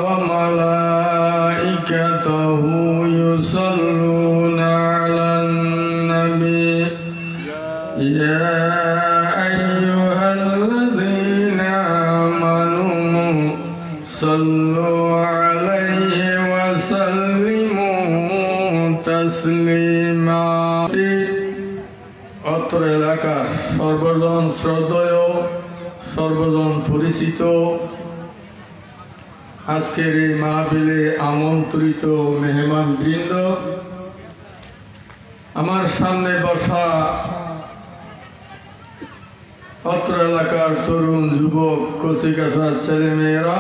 وملائكته يصلون على النبي يا أيها الذين آمنوا صلوا عليه وسلموا تسليما অত্র এলাকার সর্বজন শ্রদ্ধেয় সর্বজন পরিচিত আজকের এই মাহফিলে আমন্ত্রিত মেহমান বৃন্দ, আমার সামনে বসা অত্র এলাকার তরুণ যুবক কচিকাঁচার ছেলে মেয়েরা,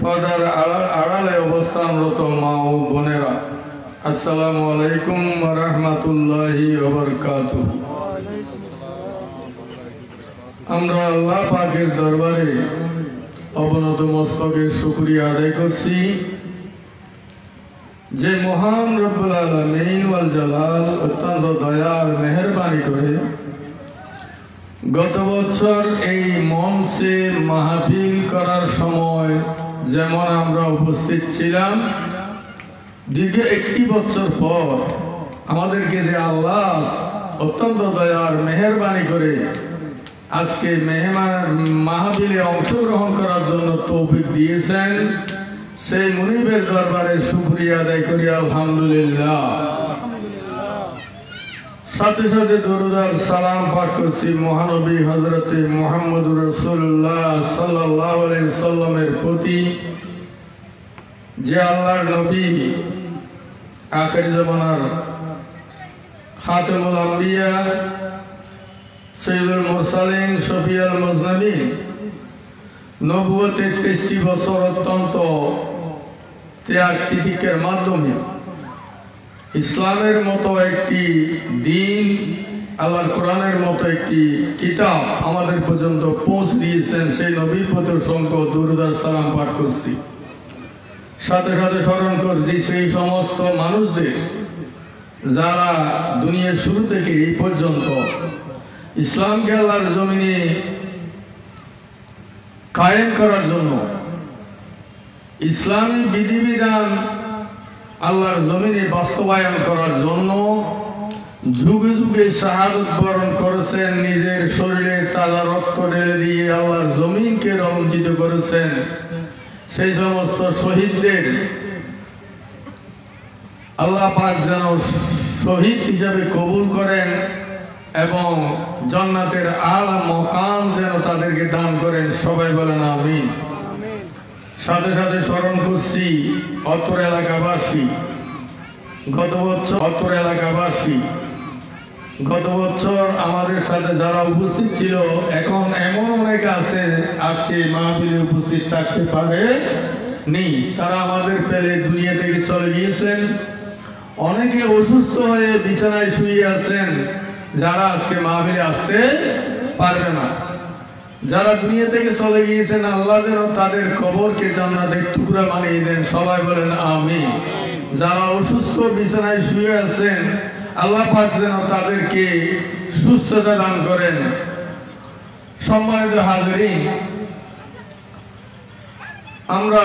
পর্দার আড়ালে অবস্থানরত মা ও বোনেরা, আসসালামু আলাইকুম ওয়া রাহমাতুল্লাহি ওয়া বারাকাতুহু। আমরা আল্লাহ পাকের দরবারে অবনত মস্তকে শুকরিয়া আদায় করছি যে মহান রব্বুল আলামিন ওয়াল জালাল অত্যন্ত দয়ার মেহেরবানি করে গত বছর এই মঞ্চে মাহফিল করার সময় যেমন আমরা উপস্থিত ছিলাম, দীর্ঘ একটি বছর পর আমাদেরকে যে আল্লাহ অত্যন্ত দয়ার মেহেরবানি করে আজকে মাহফিলে অংশগ্রহণ করার জন্য তৌফিক দিয়েছেন, সেই মুনিবের দরবারে শুকরিয়া আদায় করি আলহামদুলিল্লাহ। সাথে সাথে দরুদ আর সালাম পাঠ করছি মহানবী হযরতে মুহাম্মদুর রাসূলুল্লাহ সাল্লাল্লাহু আলাইহি সাল্লামের প্রতি, যে আল্লাহর নবী আখির জামানার খাতামুল আম্বিয়া সৈয়দুল মুরসালিন শফিউল মুজনাবিন, নবুয়তের 23টি বছর অত্যন্ত ত্যাগ তিতিক্ষের মাধ্যমে ইসলামের মতো একটি দিন, আল্লাহর কোরআনের মতো একটি কিতাব আমাদের পর্যন্ত পৌঁছ দিয়েছেন, সেই নবীর প্রতি অসংখ্য দরুদ আর সালাম পাঠ করছি। সাথে সাথে স্মরণ করছি সেই সমস্ত মানুষদের যারা দুনিয়ার শুরু থেকে এই পর্যন্ত ইসলামকে আল্লাহর জমিনে কায়েম করার জন্য, ইসলামী বিধিবিধান আল্লাহর জমিনে বাস্তবায়ন করার জন্য যুগে যুগে শাহাদত বরণ করেছেন, নিজের শরীরে তাজা রক্ত ঢেলে দিয়ে আল্লাহর জমিনকে রঞ্জিত করেছেন। সেই সমস্ত শহীদদের আল্লাহ পাক যেন শহীদ হিসাবে কবুল করেন এবং জান্নাতের আলা মকাম যেন তাদেরকে দান করেন, সবাই বলেন আমিন। সাথে সাথে স্মরণ করছি অত্র এলাকাবাসী, গত বছর আমাদের সাথে যারা উপস্থিত ছিল, এখন এমন অনেক আছে আজকে মাহফিলে উপস্থিত থাকতে পারে নি, তারা আমাদের পেলে দুনিয়া থেকে চলে গিয়েছেন। অনেকে অসুস্থ হয়ে বিছানায় শুয়ে আছেন, যারা আজকে মাহফিলে আসতে পারবে না। যারা দুনিয়া থেকে চলে গিয়েছেন, আল্লাহ যেন তাদের কবরকে জান্নাতের টুকরা বানিয়ে দেন, সবাই বলেন আমিন। যারা অসুস্থ বিছানায় শুয়ে আছেন, আল্লাহ পাক যেন তাদেরকে সুস্থতা দান করেন। সম্মানিত হাজিরিন, আমরা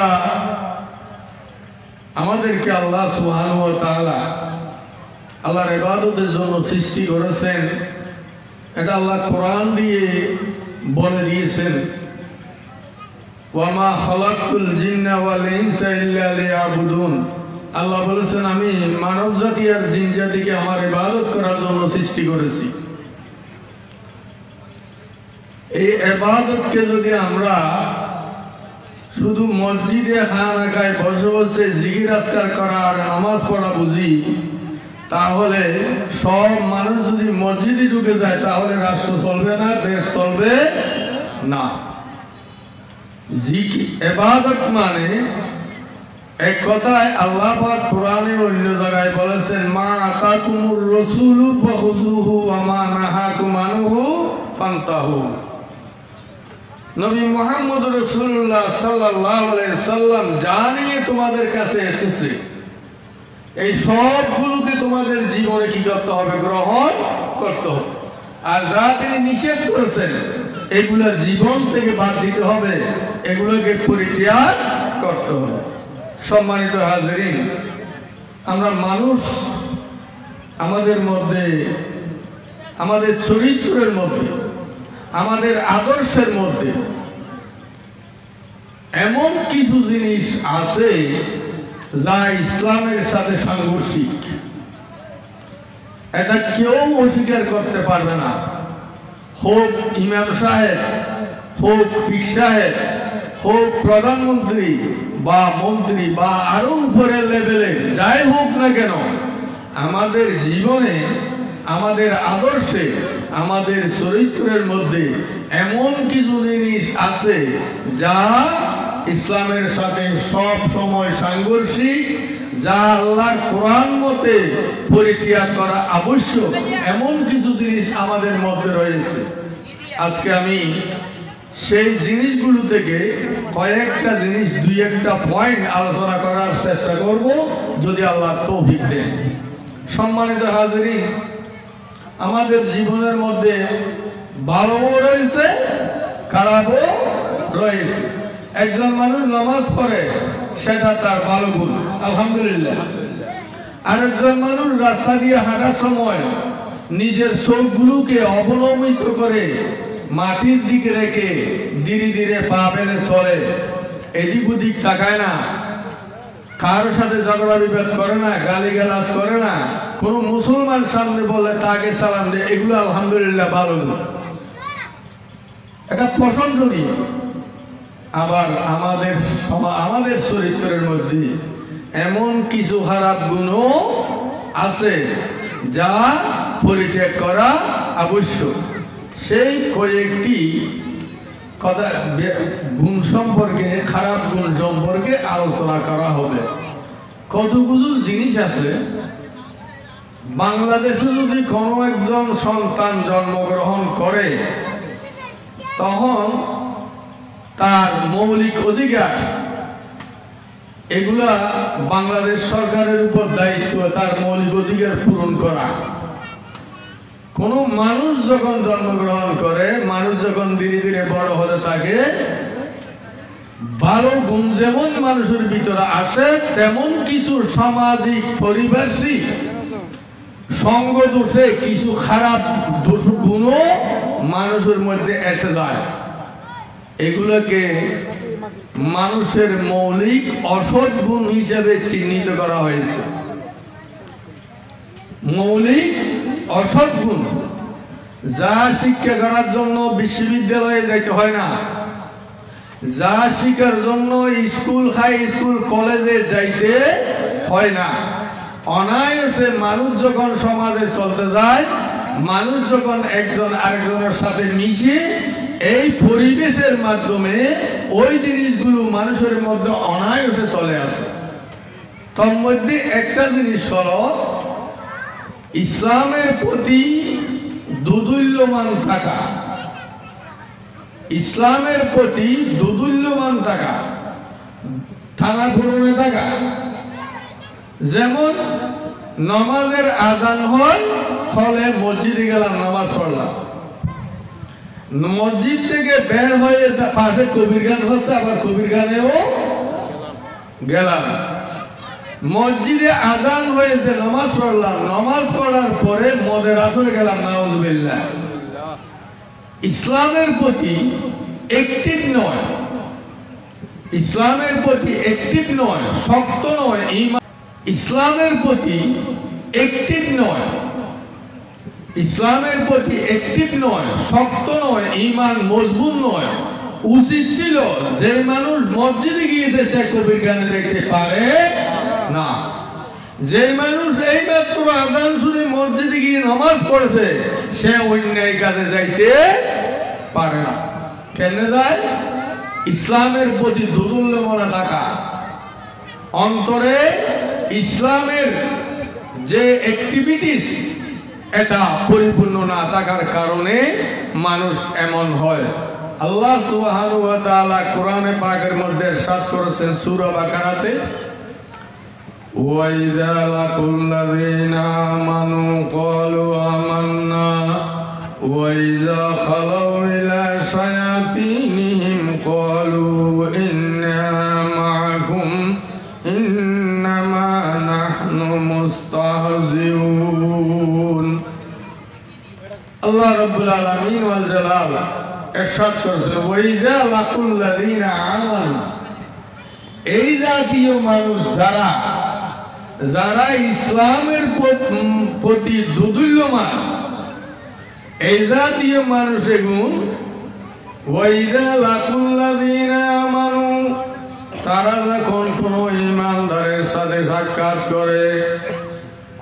আমাদেরকে আল্লাহ সুবহানাহু ওয়া তাআলা আল্লাহর ইবাদতের জন্য সৃষ্টি করেছেন, এটা আল্লাহ কোরআন দিয়ে বলে দিয়েছেন, ওয়ামা খালাকতুল জিন্না ওয়াল ইনসা ইল্লা লিয়াবুদুন। আল্লাহ বলেছেন, আমি মানব জাতি আর জিন জাতিকে আমার ইবাদত করার জন্য সৃষ্টি করেছি। এই ইবাদতকে যদি আমরা শুধু মসজিদে খানাকায় বসে বসে জিকির আজকার করা আর নামাজ পড়া বুঝি, তাহলে সব মানুষ যদি মসজিদে ঢুকে যায়, তাহলে রাষ্ট্র চলবে না, দেশ চলবে না। ইবাদত মানে এক কথায় আল্লাহ পাক কোরআনে অন্য জায়গায় বলেছেন, মা আতাকুমুর রাসূলু ফাখুযুহু ওয়া মা নাহাকুম আনহু ফান্তাহু। নবী মুহাম্মদ রাসূলুল্লাহ সাল্লাল্লাহু আলাইহি সাল্লাম যা নিয়ে তোমাদের কাছে এসেছে, এই সবগুলোকে তোমাদের জীবনে কি করতে হবে? গ্রহণ করতে হবে। আর যা তিনি নিষেধ করেছেন, এগুলো জীবন থেকে বাদ দিতে হবে, এগুলোকে পরিত্যাগ করতে হবে। সম্মানিত হাজিরিন, আমরা মানুষ, আমাদের মধ্যে, আমাদের চরিত্রের মধ্যে, আমাদের আদর্শের মধ্যে এমন কিছু জিনিস আছে যা ইসলামের সাথে সাংঘর্ষিক। এটা কেউ অস্বীকার করতে পারবে না। হোক ইমাম সাহেব, হোক ফিক সাহেব, হোক প্রধানমন্ত্রী বা মন্ত্রী বা আরো উপরের লেভেলে যাই হোক না কেন, আমাদের জীবনে, আমাদের আদর্শে, আমাদের চরিত্রের মধ্যে এমন কিছু জিনিস আছে যা ইসলামের সাথে সব সময় সাংঘর্ষিক, যা আল্লাহর কোরআন মতে পরিত্যাগ করা আবশ্যক। এমন কিছু জিনিস আমাদের মধ্যে রয়েছে। আজকে আমি সেই জিনিসগুলো থেকে কয়েকটা জিনিস, দুই একটা পয়েন্ট আলোচনা করার চেষ্টা করব, যদি আল্লাহ তৌফিক দেন। সম্মানিত হাজিরিন, আমাদের জীবনের মধ্যে ভালোও রয়েছে, খারাপও রয়েছে। একজন মানুষ নামাজ পড়ে, সেটা তার ভালো গুণ, আলহামদুলিল্লাহ। আরেকজন মানুষ রাস্তা দিয়ে হাঁটার সময় নিজের চোখগুলোকে অবলম্বিত করে মাটির দিকে রেখে ধীরে ধীরে পা ফেলে চলে, এদিক ওদিক তাকায় না, কারোর সাথে ঝগড়া বিবাদ করে না, গালিগালাজ করে না, কোন মুসলমান সামনে বলে তাকে সালাম দেয়, এগুলো আলহামদুলিল্লাহ ভালো, এটা পছন্দনীয়। আবার আমাদের চরিত্রের মধ্যে এমন কিছু খারাপ গুণও আছে যা পরিত্যাগ করা আবশ্যক। সেই কয়েকটি কথা, গুণ সম্পর্কে, খারাপ গুণ সম্পর্কে আলোচনা করা হবে। কতগুলো জিনিস আছে, বাংলাদেশে যদি কোনো একজন সন্তান জন্মগ্রহণ করে, তখন তার মৌলিক অধিকার, এগুলা বাংলাদেশ সরকারের উপর দায়িত্ব তার মৌলিক অধিকার পূরণ করা। কোন মানুষ যখন জন্মগ্রহণ করে, মানুষ যখন ধীরে ধীরে বড় হতে থাকে, ভালো গুণ যেমন মানুষের ভিতরে আসে, তেমন কিছু সামাজিক, পারিপার্শ্বিক সঙ্গ দোষে কিছু খারাপ দোষ গুণও মানুষের মধ্যে এসে যায়। এগুলোকে মানুষের মৌলিক অসৎ গুণ হিসেবে চিহ্নিত করা হয়েছে। মৌলিক অসৎ গুণ, যা শিক্ষা করার জন্য বিশ্ববিদ্যালয়ে যাইতে হয় না, যা শিক্ষার জন্য স্কুল, হাই স্কুল, কলেজে যাইতে হয় না, অনায়াসে মানুষ যখন সমাজে চলতে যায়, মানুষ যখন একজন আরেকজনের সাথে মিশে, এই পরিবেশের মাধ্যমে ওই জিনিসগুলো মানুষের মধ্যে অনায়াসে চলে আসে। তার মধ্যে একটা জিনিস হলো ইসলামের প্রতি দুদুল্যমান থাকা। ইসলামের প্রতি দুদুল্যমান থাকা, থানা পূরণে থাকা। যেমন নামাজের আজান হয়, ফলে মসজিদে গেলাম, নামাজ পড়লাম, মসজিদ থেকে বের হয়ে পাশে কবির গান হচ্ছে, আবার কবির গানেও গেলাম। মসজিদে আজান হয়েছে, নামাজ পড়লাম, নামাজ পড়ার পরে মদের আসরে গেলাম, নাউযুবিল্লাহ। ইসলামের প্রতি অ্যাক্টিভ নয়, ইসলামের প্রতি অ্যাক্টিভ নয়, শক্ত নয়, ইসলামের প্রতি অ্যাক্টিভ নয়, ইসলামের প্রতি অ্যাক্টিভ নয়, শক্ত নয়, ঈমান মজবুত নয়। উচিত ছিল যে মানুষ মসজিদে গিয়েছে সে কবির গানে দেখতে পারে না, যে মানুষ এই মাত্র আজান শুনে মসজিদে গিয়ে নামাজ পড়েছে সে অন্যায় কাজে যাইতে পারে না। কেন যায়? ইসলামের প্রতি দুদুল্যমনা থাকা, অন্তরে ইসলামের যে অ্যাক্টিভিটিস এটা পরিপূর্ণ না থাকার কারণে মানুষ এমন হয়। আল্লাহ সুবহানাহু ওয়া তাআলা কোরআনে পাকের মধ্যে ইরশাদ করেছেন সূরা বাকারাতে, ওয়া ইযা লাকুল্লাযিনা আমানু ক্বালু আমান্না ওয়া ইযা খালাউ ইলা শায়াতিনহিম ক্বালু ইন্না জালাল ইরশাদ করেছেন ওয়াইযা লাকুল্লাযিনা আমানু, এই জাতীয় মানুষ যারা ইসলামের প্রতি দুদুল্যমান, এই জাতীয় মানুষের গুণ ওয়াইযা লাকুল্লাযিনা আমানু, তারা যখন কোনো ঈমানদারের সাথে সাক্ষাৎ করে,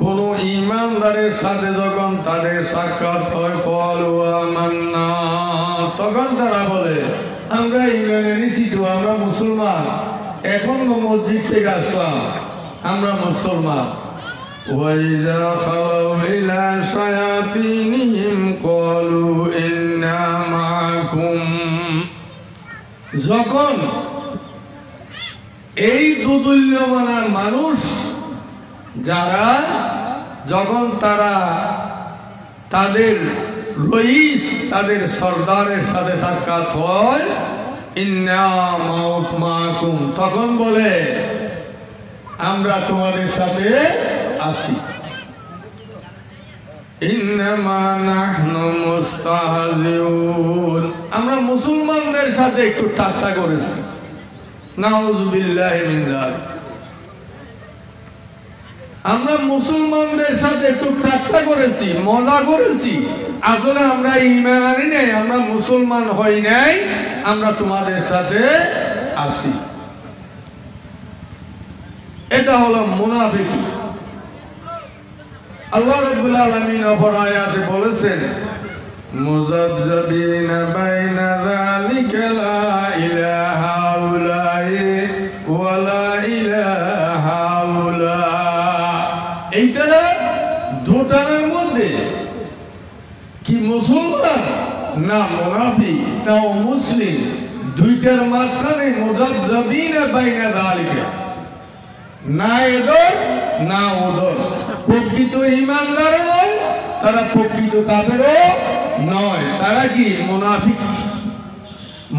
কোন ঈমানদারের সাথে যখন তাদের সাক্ষাৎ হয় ক্বালু আমান্না, তখন তারা বলে আমরা ঈমান এনেছি তো, আমরা মুসলমান, এখন মসজিদ থেকে আসলাম, আমরা মুসলমান। ওয়াইযা খালাউ ইলা শায়াতিনিহিম ক্বালু ইন্না মাআকুম, যখন এই দুদুল্যমান মানুষ যখন তারা তাদের রইস, তাদের সরদারের সাথে সাক্ষাৎ হয়, ইন্না মাআকুম, তখন বলে আমরা তোমাদের সাথে আছি। ইন্নামা নাহনু মুস্তাহজিউন, আমরা মুসলমানদের সাথে একটু ঠাট্টা করেছি, নাউযু বিল্লাহি মিন যালিক, আমরা মুসলমানদের সাথে একটু ঠাট্টা করেছি, মজা করেছি, আসলে আমরা ঈমান আনি নাই, আমরা মুসলমান হই নাই, আমরা তোমাদের সাথে আছি। এটা হলো মুনাফিকি। আল্লাহ রাব্বুল আলামিন অপর আয়াতে বলেছেন মুযাবযাবিনা বাইনা যালিকা লা ইলাহা ইল্লাল্লাহ ওয়া লা ইলাহা ইল্লাল্লাহ, এইটা দুটার মধ্যে কি মুসলমান না মুনাফিক তাও মুসলিম, দুইটার মাঝখানে মুযাবযাবিনা বাইনা যালিকা, না এদর না ওদর, প্রকৃত ঈমানদার নয়, তারা প্রকৃত কাফেরও নয়, তারা কি মুনাফিক।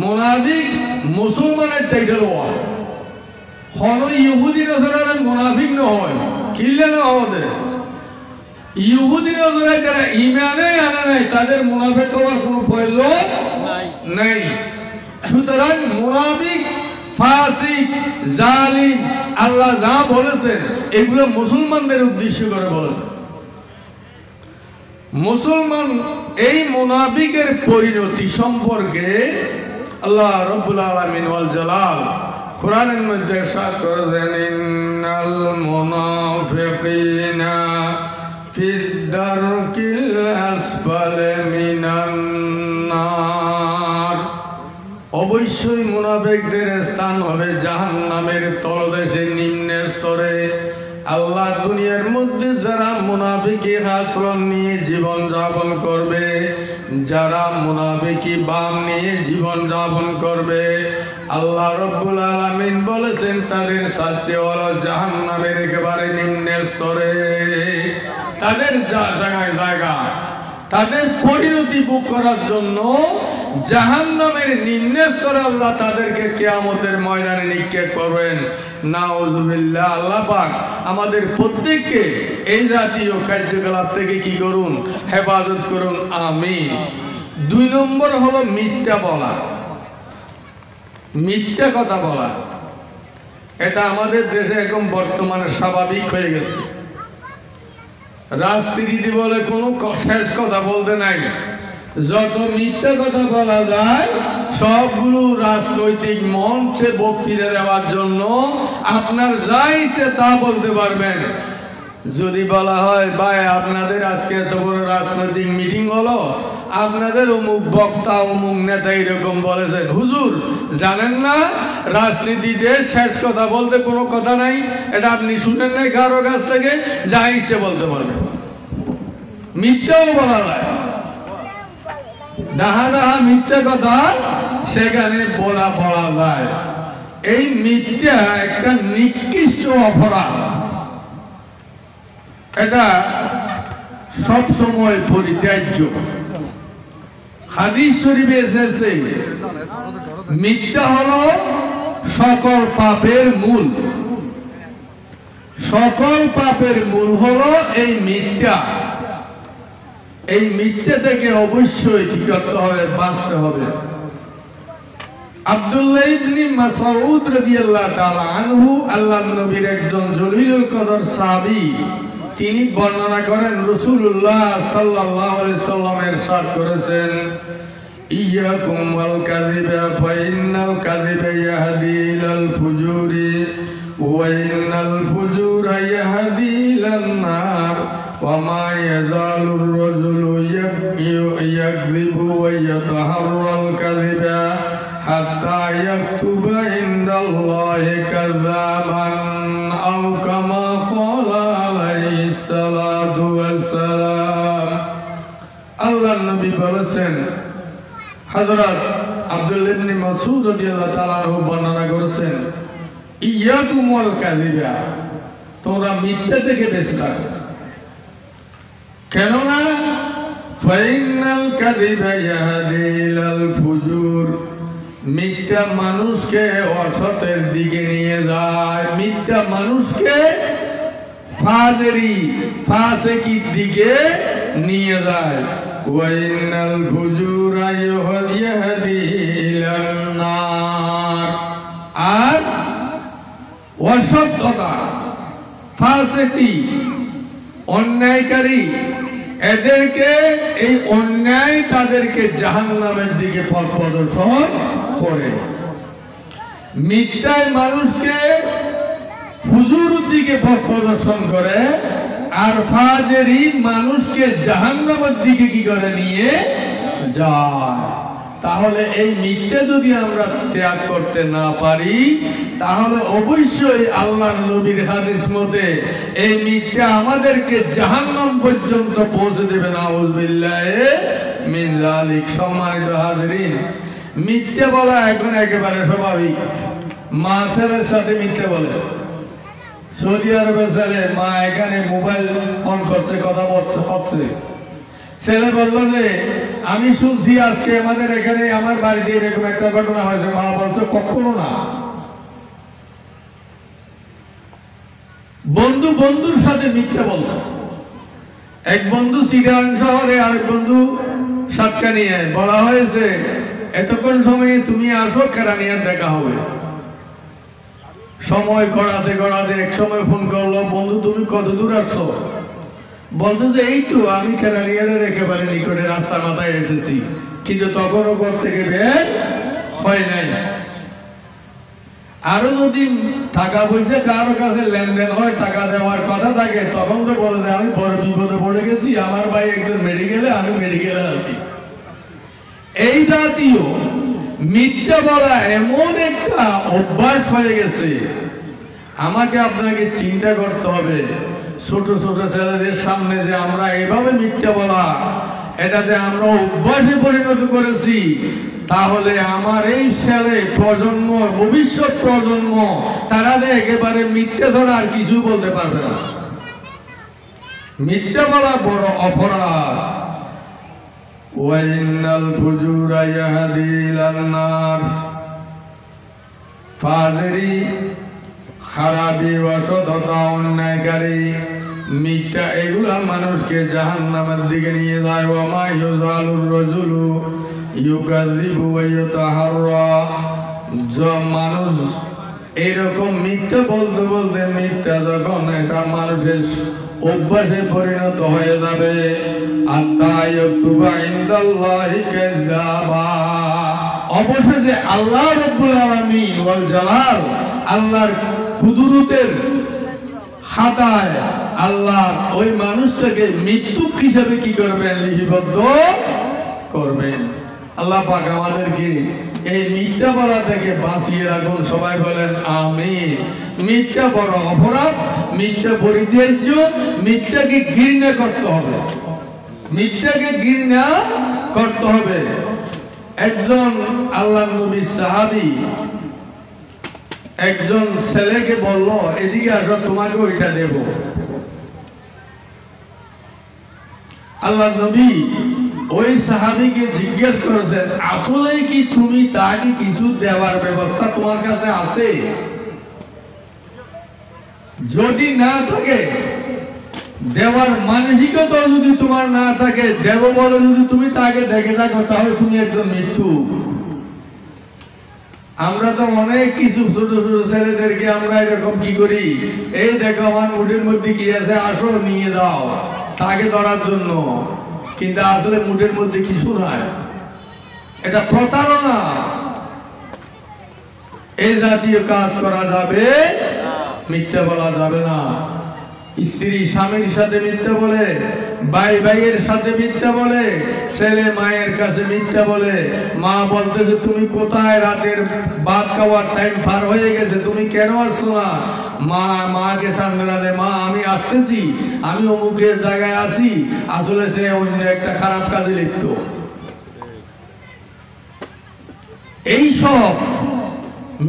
মুনাফিক মুসলমানের টাইটেল হওয়া, হন ইহুদি নসরারা মুনাফিক নয়, কিল্লে না হতে ইহুদি নসরায় যারা ঈমানে আনে নাই, তাদের মুনাফিক হওয়ার কোনো প্রয়োজন নাই। সুতরাং মুনাফিক, ফাসিক, জালিম, আল্লাহ যা বলেছেন এগুলো মুসলমানদের উদ্দেশ্য করে বলেছেন। মুসলমান এই মুনাফিকের পরিণতি সম্পর্কে আল্লাহ রাব্বুল আলামিন ওয়াল জালাল কোরআনের মধ্যে ইরশাদ করেছেন ইন্নাল মুনাফিকিনা ফিদ দারকিল আসফালি মিনান নার, অবশ্যই মুনাফিকদের স্থান হবে জাহান্নামের তলদেশে নিম্ন স্তরে। আল্লাহ দুনিয়ার মধ্যে যারা মুনাফিকি আচরণ নিয়ে জীবন যাপন করবে, যারা মুনাফিকি ভাব নিয়ে জীবন যাপন করবে, আল্লাহ রাব্বুল আলামিন বলেছেন তাদের শাস্তি হলো জাহান্নামের একেবারে নিম্ন স্তরে। তাদের জায়গা তাদের পরিণতি ভোগ করার জন্য জাহান্নামের নিম্ন স্তরে আল্লাহ তাদেরকে কিয়ামতের ময়দানে নিক্ষেপ করবেন। নাউযুবিল্লাহ। আল্লাহ পাক আমাদের প্রত্যেককে এই জাতীয় কার্যকলাপ থেকে কি করুন, হেফাজত করুন, আমিন। 2 নম্বর হলো মিথ্যা বলা, মিথ্যা কথা বলা। এটা আমাদের দেশে এখন বর্তমানে স্বাভাবিক হয়ে গেছে। রাজনীতি বলে কোনো শেষ কথা বলতে নাই, যত মিথ্যা কথা বলা যায় সবগুলো রাজনৈতিক মঞ্চে বক্তৃতা দেওয়ার জন্য আপনার যা ইচ্ছে তা বলতে পারবেন। যদি বলা হয় ভাই আপনাদের আজকে এত বড় রাজনৈতিক মিটিং হলো, আপনাদের অমুক বক্তা অমুক নেতা এরকম বলেছেন, হুজুর জানেন না রাজনীতিতে শেষ কথা বলতে কোনো কথা নাই, এটা আপনি শুনেন নাই কারো কাছ থেকে, যা ইচ্ছে বলতে পারবেন। মিথ্যাও বলা যায়, ডাহা ডাহা মিথ্যা কথা সেখানে বলা যায়। এই মিথ্যা একটা নিকৃষ্ট অপরাধ, এটা সব সময় পরিত্যাজ্য। হাদিস শরীফে এসেছে মিথ্যা হলো সকল পাপের মূল, সকল পাপের মূল হলো এই মিথ্যা। এই মিথ্যে থেকে অবশ্যই কি করতে হবে, বাঁচতে হবে। আব্দুল্লাহ ইবনে মাসউদ রাদিয়াল্লাহু তাআলা আনহু আল্লাহর নবীর একজন জলিলুল কদর সাহাবী, তিনি বর্ণনা করেন রাসূলুল্লাহ সাল্লাল্লাহু আলাইহি সাল্লাম ইরশাদ করেছেন, ইয়াকুম ওয়াল কাযিবা ফা ইন্নাল কাযিবা ইয়াহদি ইলাল ফুজুরি ওয়া ইন্নাল ফুজুরা ইয়াহদি ইলান নার ওয়া মা ইয়াজালুর রাজুলু ইয়াকযিবু ওয়া ইয়াতাহাররাল কাযিবা হাত্তা ইয়াকতুবা ইনদাল্লাহি কাযাবান আও কামা ক্বালা আলাইহিস সালাতু ওয়াস সালাম। আল্লাহর নবী বলেছেন, হযরত আব্দুল্লাহ ইবনে মাসউদ রাদিয়াল্লাহু তাআলা বর্ণনা করেছেন, ইয়াকুম ওয়াল কাযিবা, তোমরা মিথ্যা থেকে বেঁচে থাকো, কেননা ফাইনাল কাযিবা ইয়াহদি ইলাল ফুজুর, মিথ্যা মানুষকে অসতের দিকে নিয়ে যায়, মিথ্যা মানুষকে ফাসিকির দিকে নিয়ে যায়। ওয়াইনাল ফুজুরা ইয়াহদি ইলান নার, আর অসত্যতা, ফাসিকি, অন্যায়কারী, এদেরকে এই অন্যায় তাদেরকে জাহান্নামের দিকে পথ প্রদর্শন করে। মিথ্যায় মানুষকে ফুজুরের দিকে পথ প্রদর্শন করে, আর ফাজেরি মানুষকে জাহান্নামের দিকে কি করে নিয়ে যায়। তাহলে এই মিথ্যা যদি আমরা ত্যাগ করতে না পারি, তাহলে অবশ্যই আল্লাহর নবীর হাদিস মতে এই মিথ্যা আমাদেরকে জাহান্নাম পর্যন্ত পৌঁছে দেবে। নাউযুবিল্লাহি মিন যালিক। সম্মানিত হাজিরিন, মিথ্যা বলা এখন একেবারে স্বাভাবিক। মা ছেলের সাথে মিথ্যা বলে, সৌদি আরবে ছেলে মা এখানে মোবাইল অন করছে, কথা হচ্ছে, ছেলে বললো যে আমি শুনছি আজকে আমাদের এখানে আমার বাড়িতে এরকম একটা ঘটনা হয়েছে। মা বলছে কখনো না। বন্ধু বন্ধুর সাথে মিথ্যা বলছে, এক বন্ধু চিটাগাং শহরে, আরেক বন্ধু সাতকানিয়ে, বলা হয়েছে এতক্ষণ সময়ে তুমি আসো, কেরানিয়ার দেখা হবে। সময় গড়াতে গড়াতে এক সময় ফোন করলো, বন্ধু তুমি কত দূর আসছো? বলতো যে এই তো আমি কেরানিয়ারের একেবারে নিকটে রাস্তার মাথায় এসেছি, কিন্তু তখনও ঘর থেকে বের হয় নাই। আরো যদি টাকা পয়সা কারো কাছে লেনদেন হয়, টাকা দেওয়ার কথা থাকে, তখন তো বলে যে আমি বড় বিপদে পড়ে গেছি, আমার ভাই একজন মেডিকেলে, আমি মেডিকেলে আছি। এই জাতীয় মিথ্যা বলা এমন একটা অভ্যাস হয়ে গেছে। আমাকে আপনাকে চিন্তা করতে হবে, ছোট ছোট ছেলেদের সামনে যে আমরা এভাবে মিথ্যা বলা, এটাতে আমরা অভ্যাসে পরিণত করেছি, তাহলে আমার এই ছেলে প্রজন্ম, ভবিষ্যৎ প্রজন্ম, তারা একেবারে মিথ্যা ছাড়া আর কিছু বলতে পারবে না। মিথ্যা বলা বড় অপরাধ। ওয়াইনাল ফুজুরা ইয়াহদি ইলান নার, ফাজরি, খারাপি, অসততা, অন্যায়কারী, মিথ্যা, এগুলা মানুষকে জাহান্নামের দিকে নিয়ে যায়। ওয়া মা ইউজালুর রাজুলু ইউকাযিবু ওয়া ইয়াতাহাররা, মানুষ এইরকম মিথ্যা বলতে বলতে মিথ্যা যখন এটা মানুষের অভ্যাসে পরিণত হয়ে যাবে, অবশেষে আল্লাহ রাব্বুল আলামিন ওয়াল জালাল, আল্লাহর কুদরতের খাতায় আল্লাহ ওই মানুষটাকে মৃত্যুক হিসাবে কি করবেন, লিপিবদ্ধ করবেন। আল্লাহ পাক আমাদেরকে এই মিথ্যা বলা থেকে বাঁচিয়ে রাখুন। সবাই বলেন আমিন। মিথ্যা বড় অপরাধ, মিথ্যা পরিত্যাজ্য, মিথ্যাকে ঘৃণা করতে হবে, মিথ্যাকে ঘৃণা করতে হবে। একজন আল্লাহর নবী সাহাবী একজন ছেলেকে বলল, এদিকে আসো, তোমাকে ওইটা দেব। আল্লাহর নবী ওই সাহাবীকে জিজ্ঞেস করেছেন, আসলে কি তুমি তাকে কিছু দেওয়ার ব্যবস্থা তোমার কাছে আছে? যদি না থাকে দেওয়ার মানসিকতা যদি তোমার না থাকে, দেব বলে যদি তুমি তাকে দেখে থাকো, তাহলে তুমি একজন মৃত্যু। আমরা তো অনেক কিছু ছোট ছোট ছেলেদেরকে আমরা এরকম কি করি, এই দেখো আমার মুঠের মধ্যে কি আছে, আসো নিয়ে যাও তাকে ধরার জন্য, কিন্তু আসলে মুঠের মধ্যে কিছু নাই, এটা প্রতারণা। এই জাতীয় কাজ করা যাবে, মিথ্যা বলা যাবে না। স্ত্রী স্বামীর সাথে মিথ্যা বলে, ভাই ভাইয়ের সাথে মিথ্যা বলে, ছেলে মায়ের কাছে মিথ্যা বলে। মা বলতেছে তুমি কোথায়, রাতের ভাত খাওয়ার টাইম পার হয়ে গেছে, তুমি কেন আসছো না? মা মাকে সামনে দেয়, মা আমি আসতেছি, আমি অমুকের জায়গায় আছি, আসলে সে অন্য একটা খারাপ কাজে লিপ্ত। এইসব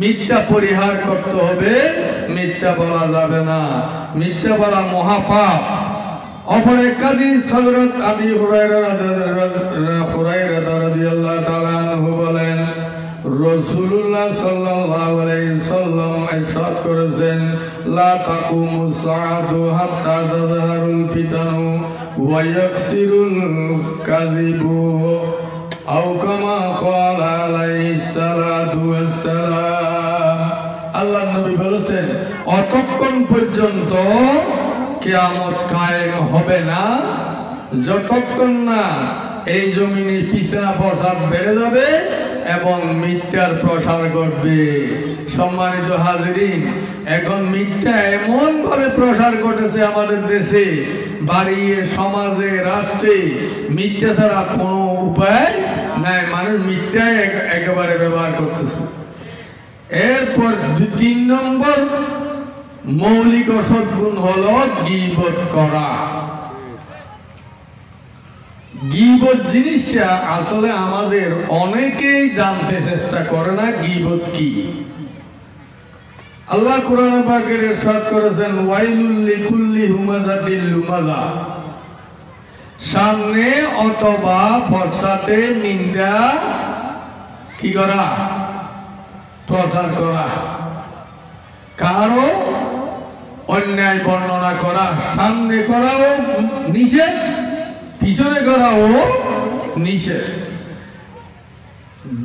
মিথ্যা পরিহার করতে হবে, মিথ্যা বলা যাবে না, মিথ্যা বলা মহাপাপ। অপর এক হাদিস হযরত আবি হুরায়রা রাদিয়াল্লাহু তাআলা আনহু বলেন, রাসূলুল্লাহ সাল্লাল্লাহু আলাইহি সাল্লাম ইরশাদ করেছেন, লা তাকুমুস সাআতু হাত্তা তাযহারুল ফিতানু ওয়া ইয়াকসিরুল কাযিবু আও কামা ক্বালা আলাইহিস সালাতু ওয়াস সালাম। আল্লাহর নবী বলেছেন, অতক্ষণ পর্যন্ত কিয়ামত কায়েম হবে না যতক্ষণ না এই জমিনে পিছনা প্রসাদ বেড়ে যাবে এবং মিথ্যার প্রসার ঘটবে। সম্মানিত হাজিরিন, এখন মিথ্যা এমন ভাবে প্রসার ঘটেছে আমাদের দেশে, বাড়িয়ে, সমাজে, রাষ্ট্রে, মিথ্যা ছাড়া কোনো উপায় নাই, মানুষ মিথ্যাই একেবারে ব্যবহার করতেছে। এরপর 3 নম্বর মৌলিক অসৎগুণ হলো গীবত করা। গীবত জিনিসটা আসলে আমাদের অনেকেই জানতে চেষ্টা করে না গীবত কি। আল্লাহ কোরআন পাকের ইরশাদ করেছেন, ওয়াইলুল লিকুল্লি হুমাযাতিল লুমাযা। সামনে অথবা পশ্চাতে নিন্দা কি করা, প্রচার করা, কারো অন্যায় বর্ণনা করা। সামনে করাও নিষেধ, পিছনে করাও নিষেধ।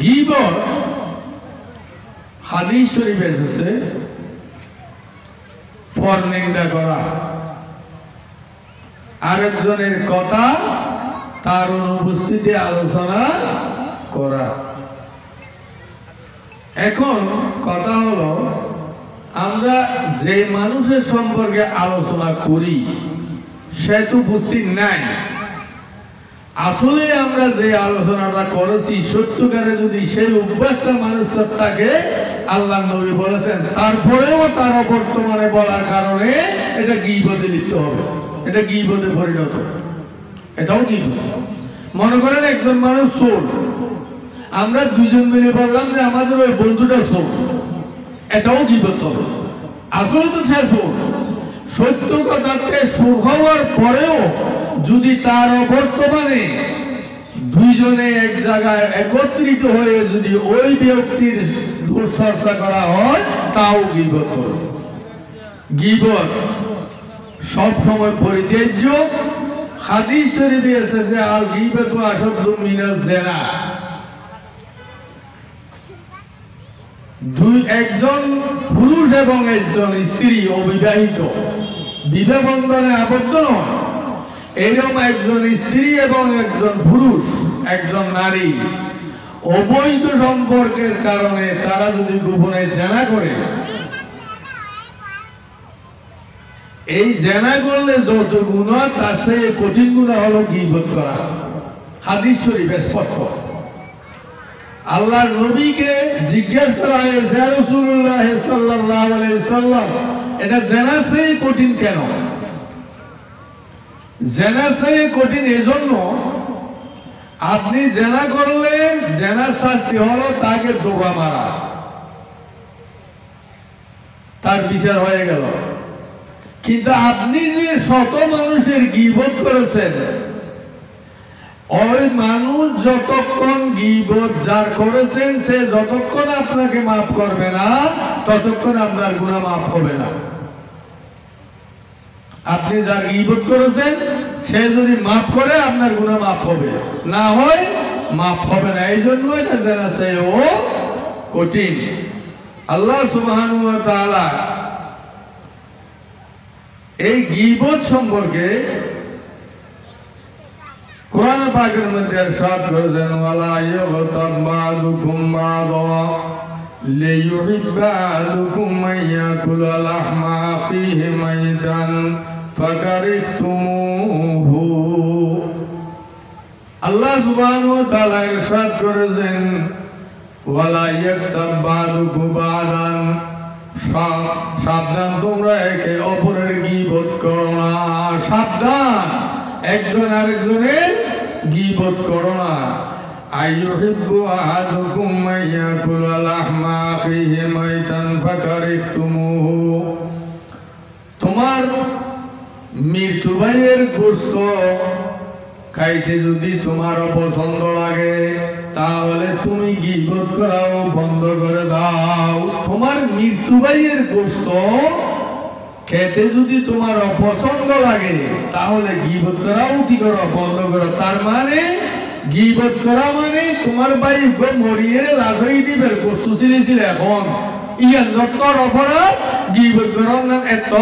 গীবত হাদিস শরীফে এসেছে পরনিন্দা করা, আরেকজনের কথা তার অনুপস্থিতি আলোচনা করা। এখন কথা হলো, আমরা যে মানুষের সম্পর্কে আলোচনা করি সে তো উপস্থিত নাই। আসলে আমরা যে আলোচনাটা করেছি সত্যকারে যদি সেই অভ্যাসটা মানুষের থাকে, আল্লাহ নবী বলেছেন, তারপরেও তার অবর্তমানে বলার কারণে এটা গীবতে লিপ্ত হবে, এটা গীবতে পরিণত, এটাও গীবত। মনে করেন একজন মানুষ চোর, আমরা দুজন মিলে বললাম যে আমাদের ওই বন্ধুটা চোর, এটাও গীবত হবে। আসলে তো সে চোর, সত্য কথাতে চোর হওয়ার পরেও যদি তার অবর্তমানে দুইজনে এক জায়গায় একত্রিত হয়ে যদি ওই ব্যক্তির দুশ্চর্চা করা হয়, তাও গীবত হবে। গীবত সব সময় পরিত্যাজ্য। হাদিস শরীফে এসেছে, আল গীবাতু আশাদ্দু মিনাজ জিনা। একজন পুরুষ এবং একজন স্ত্রী অবিবাহিত, বিবাহ বন্ধনে আবদ্ধ নয়, এরকম একজন স্ত্রী এবং একজন পুরুষ, একজন নারী অবৈধ সম্পর্কের কারণে তারা যদি গোপনে জেনা করে, এই জেনা করলে যত গুনাহ তার চেয়ে কঠিন গুনাহ হলো গীবত করা। হাদিস শরীফে স্পষ্ট। আল্লাহর নবীকে জিজ্ঞেস করা হয়েছে, ইয়া রাসূলুল্লাহ সাল্লাল্লাহু আলাইহি সাল্লাম, এটা জেনার চেয়ে কঠিন কেন? জেনার চেয়ে কঠিন এজন্য, আপনি জেনা করলে জেনার শাস্তি হলো তাকে দোয়া মারা, তার বিচার হয়ে গেল। কিন্তু আপনি যে শত মানুষের গীবত করেছেন, ওই মানুষ যতক্ষণ গীবত যার করেছেন সে যতক্ষণ আপনাকে মাফ করবে না, ততক্ষণ আপনার গুনাহ মাফ হবে না। আপনি যার গীবত করেছেন সে যদি মাফ করে আপনার গুনাহ মাফ হবে, না হয় মাফ হবে না। এই জন্য এটা জানা চাই ও কঠিন। আল্লাহ সুবহানাহু ওয়া তাআলা এই গীবত সম্পর্কে কোরআন পাকের মধ্যে ইরশাদ করেছেন, ওয়ালা ইয়াগতাব বা'দুকুম বা'দা লিইউহিব্বা আহাদুকুম মান ইয়াকুলা লাহমা আখিহি মাইতান ফাকারিহতুমুহু। আল্লাহ সুবহানাহু ওয়া তাআলা ইরশাদ করেছেন, ওয়ালা ইয়াগতাব বা'দুকুম বা'দান, সাবধান তোমরা একে অপরের গীবত করো না। সাবধান, একজন আরেকজনের গীবত করো না। আইয়ুহিব্বু আহাদুকুম মান ইয়াকুলা লাহমা আখিহি মাইতান ফাকারিহতুমুহু। তোমার মৃত্যু ভাইয়ের গোশত খাইতে যদি তোমার অপছন্দ লাগে তাহলে তুমি গীবত করাও বন্ধ করে দাও। তোমার মৃত্যু ভাইয়ের গোশত খেতে যদি তোমার অপছন্দ লাগে তাহলে গীবত করাও কি করো, বন্ধ করো। তার মানে গীবত করা মানে তোমার ভাই মরিয়ে লাগাই দিবে গোশত ছিল এখন ইয়ার যতর অপরাধ গীবত করার নাম এত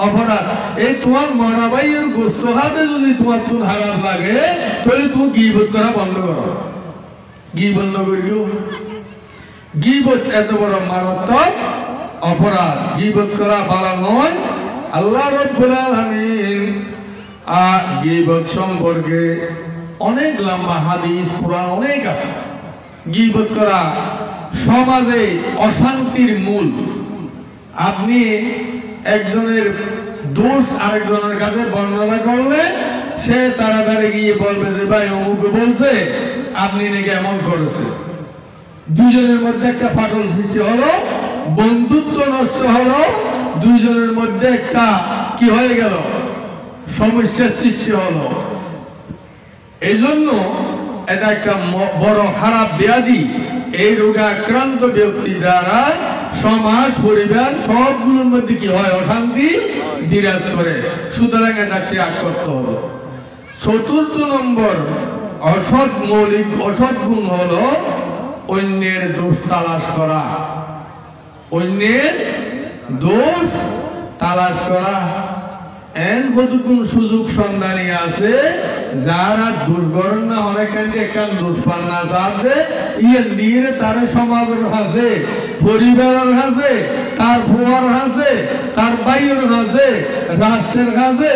অপরাধ। এই তোমার মরা ভাইয়ের গোশত খাতে যদি তোমার তুন হারাম লাগে তাহলে তুমি গীবত করা বন্ধ করো। গীবত না করিও, গীবত এত বড় মারাত্মক অপরাধ, গীবত করা ভালো নয়। আল্লাহ রাব্বুল আলামিন গীবত সম্পর্কে অনেক লম্বা হাদিস কোরআন অনেক আছে। গীবত করা সমাজে অশান্তির মূল। আপনি একজনের দোষ আরেকজনের কাছে বর্ণনা করলে সে তাড়াতাড়ি গিয়ে বলবে যে ভাই অমুক বলছে আপনি নাকি এমন করেছে। দুইজনের মধ্যে একটা ফাটল সৃষ্টি হলো, বন্ধুত্ব নষ্ট হলো, দুইজনের মধ্যে একটা কি হয়ে গেল, সমস্যার সৃষ্টি হলো। এই জন্য এটা একটা বড় খারাপ ব্যাধি। এই রোগে আক্রান্ত ব্যক্তি দ্বারা সমাজ পরিবার সবগুলোর মধ্যে কি হয়, অশান্তি বিরাজ করে। সুতরাং এটা ত্যাগ করতে হবে। চতুর্থ নম্বর অসৎ গুণ হলো অন্যের দোষ তালাশ করা। অন্যের দোষ তালাশ করা। এন কতক্ষণ সুযোগ সন্ধানী আছে যারা দুর্ঘটনা অনেক একখান দোষ পান না যাতে ইয়ে নিয়ে তার সমাজের হাসে, পরিবারের হাসে, তার ফুয়ার হাসে, তার বাইয়ের হাসে, রাষ্ট্রের হাসে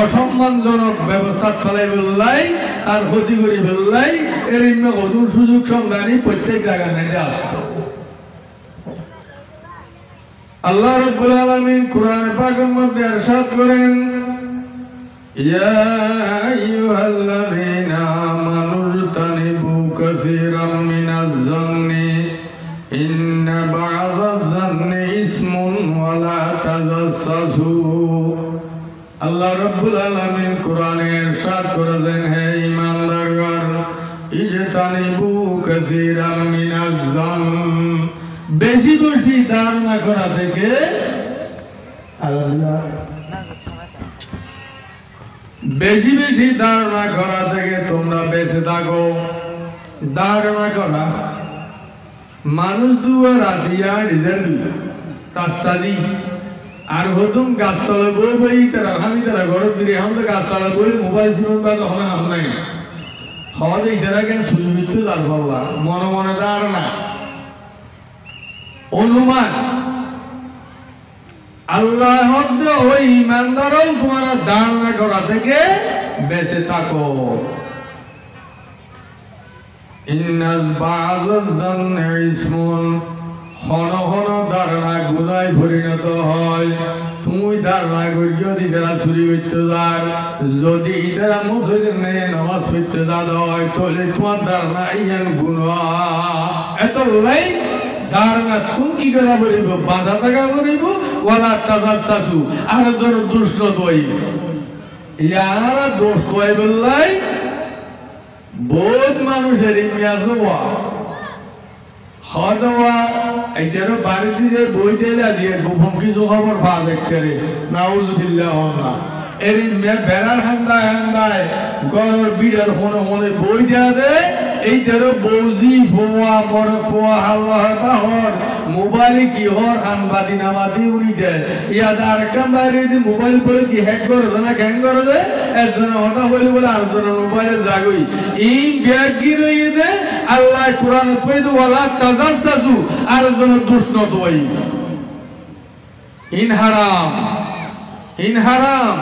অসম্মানজনক ব্যবস্থা চলাই ফেললাই, তার ক্ষতি করে ফেললাই। এর কত সুযোগ সন্ধানী প্রত্যেক জায়গায় নেই আছে। আল্লাহ রাব্বুল আলামিন কোরআন পাকের মধ্যে ইরশাদ করেন, ইয়া আইয়ুহাল্লাযীনা আমানু ইজতানিবু কাসীরাম মিনাজ যান্নি ইন্না বা'যাজ যান্নি ইসমুন ওয়া লা তাজাসসু। আল্লাহ রাব্বুল আলামিন কোরআনে ইরশাদ করেছেন, হে ঈমানদারগণ, ইজতানিবু কাসীরাম মিনাজ যান্নি, বেশি বেশি ধারণা করা থেকে বেশি বেশি ধারণা করা থেকে তোমরা বেঁচে থাকো। ধারণা করা মানুষ দুয়া রাতিয়া নিজের রাস্তা দি আর হতুম গাছতলা বই বই তারা আমি তারা ঘরের দিকে এখন তো গাছতলা বই মোবাইল ছিল বা তখন আম নাই হওয়া দিয়ে তারা কেন শুরু হইতে তার ভাবলা মনে মনে ধারণা অনুমান। আল্লাহ ওই ইমানদারও তোমার ধারণা করা থেকে বেঁচে থাকো। ইন্নাল বা'যাজ যান্নি ইসমুন, হন হন ধারণা গুনায় পরিণত হয়। তুমি ধারণা করিও দিদারা চুরি করতে যার, যদি ইতারা মসজিদে নেই নামাজ পড়তে যা হয় তাহলে তোমার ধারণা ইয়ান গুনাহ। এত লাই ধারণা তুমি কি করা বলিব, বাঁচা থাকা বলিব, ওয়ালা তাজাসসু, আর জন দুষ্ট দই ইয়ারা দোষ কয় বললাই বহুত মানুষের ইমিয়াজ খাওয়া দাওয়া এইটারও বাড়িতে যে বই দিয়ে দিয়ে গোপন কিছু খবর পাওয়া দেখতে নাউজুবিল্লাহ না এর বেড়ার হান্দায় গড় বিড়াল মনে বই দেওয়া দেয় এইটারও বৌজি ফোয়া বড় ফোয়া হাল্লা হর মোবাইলে কি হর আনবাদি নামাদি উনি দেয় ইয়াদ আর একটা বাইরে যে মোবাইল করে কি হ্যাক করে না ক্যাং করে দেয় একজনে হঠাৎ বলে বলে আরেকজনের মোবাইলে জাগই এই ব্যাগ কি রইয়ে দেয় আল্লাহ কোরআন কইতে বলা তাজাসসু আরেকজনের দুষ্ণ দই ইন হারাম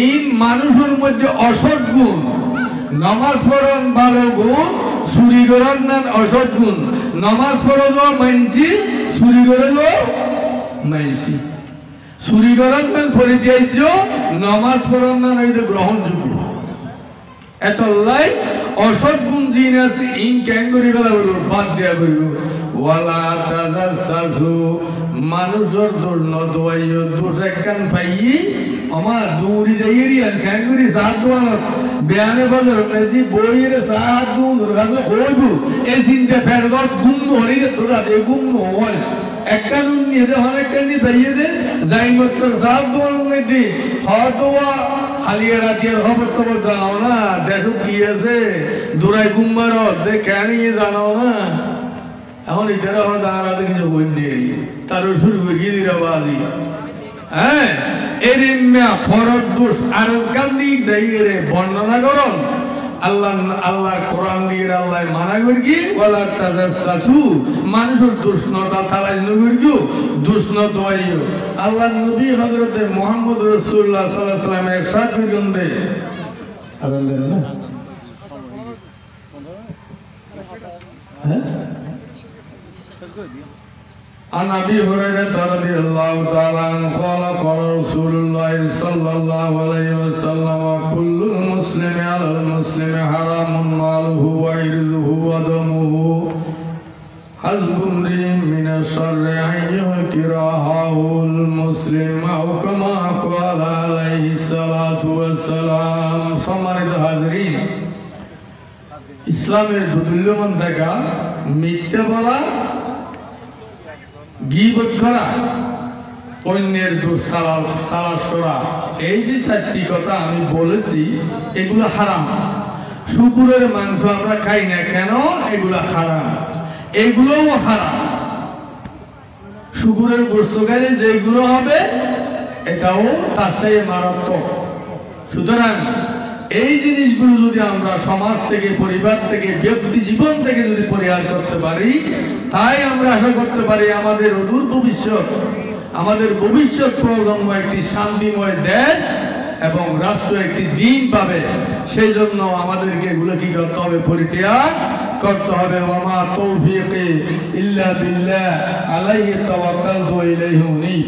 ইন মানুষের মধ্যে অসৎ গুণ নামাজ পড়ন ভালো গুণ চুরি করার নান অসৎ গুণ নামাজ পড়ল মানছি চুরি করল মানছি চুরি করার নান পরিত্যাজ্য নামাজ পড়ার নান হইতে গ্রহণযোগ্য এত লাই অসৎ গুণ জিন আছে ইন ক্যাং করি গেলা বলব বাদ দেয়া করিব ওয়ালা তাজাসসু মানুষের দোষ নদওয়াইও দোষ একখান পাই আমার দৌড়ি যাইয়েরি আর ক্যাং করি সাত দোয়ানো বেয়ানে বাজার দি বইয়ের সাত দুন রাজা হইব এই চিন্তা ফেরদর গুণ হরিয়ে তোরা দে গুণ হল একটা নুন নিয়ে দে অনেকটা নিয়ে দাইয়ে দে যাই মত সাত দোয়ানো দি হয়তোবা খালিয়া রাতিয়ার খবর খবর জানাও না দেখো কি আছে দূরাই গুম্মার দে কেন জানাও না এখন ইতারা হয়তো আলাদা কিছু বই নিয়ে তারও শুরু করে গিয়ে দিরা বাজি হ্যাঁ এরিম্যা ফরদ দোষ আর কান্দি দাইরে বর্ণনা করন আল্লাহ কোরআন দিয়ে আল্লাহ মানা করি ওয়ালা তাজাসসু মানুষের দোষ নটা তালাই নগরিও দোষ নত হইও আল্লাহ নবী হযরত মুহাম্মদ রাসূলুল্লাহ সাল্লাল্লাহু আলাইহি ওয়াসাল্লামের ارشاد করেন দে আল্লাহ হ্যাঁ عن أبي هريرة رضي الله تعالى عنه قال قال رسول الله صلى الله عليه وسلم كل المسلم على المسلم حرام ماله وعرضه ودمه حسب امرئ من الشر أن ينكر أخاه المسلم أو كما قال عليه الصلاة والسلام সম্মানিত হাজরিন ইসলামের দুর্মূল্যমান দেখা মিথ্যা বলা গীবত করা অন্যের দোষ তালাশ করা এই যে চারটি কথা আমি বলেছি এগুলো হারাম শুকুরের মাংস আমরা খাই না কেন এগুলো হারাম এগুলোও হারাম শুকুরের গোশত খাইলে যেগুলো হবে এটাও তার চেয়ে মারাত্মক সুতরাং এই জিনিসগুলো যদি আমরা সমাজ থেকে পরিবার থেকে ব্যক্তি জীবন থেকে যদি পরিহার করতে পারি তাই আমরা আশা করতে পারি আমাদের অদূর ভবিষ্যৎ আমাদের ভবিষ্যৎ প্রজন্ম একটি শান্তিময় দেশ এবং রাষ্ট্র একটি দিন পাবে সেই জন্য আমাদেরকে এগুলো কি করতে হবে পরিত্যাগ করতে হবে ওয়া তৌফিক ইল্লা বিল্লাহ আলাইহি তাওয়াক্কালতু ইলাইহি উনীব।